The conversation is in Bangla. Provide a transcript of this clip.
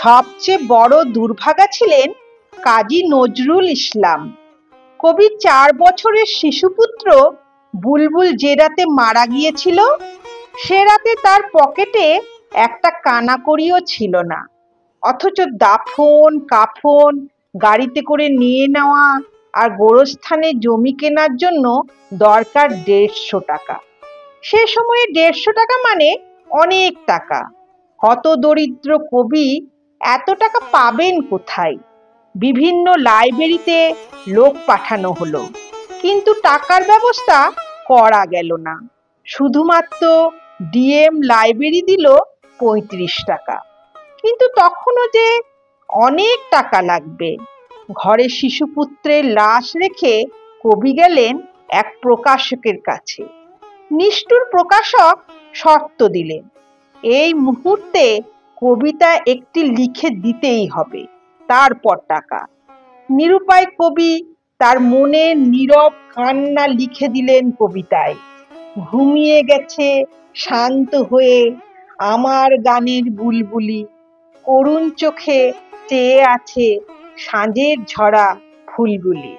সবচেয়ে বড় দুর্ভাগা ছিলেন কাজী নজরুল ইসলাম। কবির 4 বছরের শিশুপুত্র বুলবুল যে রাতে মারা গিয়েছিল, সে রাতে তার পকেটে একটা কানাকড়িও ছিল না। অথচ দাফন কাফন গাড়িতে করে নিয়ে নেওয়া আর গোরস্থানে জমি কেনার জন্য দরকার 150 টাকা। সে সময়ে 150 টাকা মানে অনেক টাকা। হতদরিদ্র কবি এত টাকা পাবেন কোথায়? বিভিন্ন লাইব্রেরিতে লোক পাঠানো হলো, কিন্তু টাকার ব্যবস্থা করা গেল না। শুধুমাত্র ডিএম লাইব্রেরি দিল 35 টাকা। কিন্তু তখনও যে অনেক টাকা লাগবে। ঘরে শিশুপুত্রের লাশ রেখে কবি গেলেন এক প্রকাশকের কাছে। নিষ্ঠুর প্রকাশক শর্ত দিলেন, এই মুহূর্তে কবিতা একটি লিখে দিতেই হবে, তারপর টাকা। নিরুপায় কবি তার মনের নীরব কান্না লিখে দিলেন কবিতায়। ঘুমিয়ে গেছে শান্ত হয়ে আমার গানের বুলবুলি, করুণ চোখে চেয়ে আছে সাঁঝের ঝরা ফুলগুলি।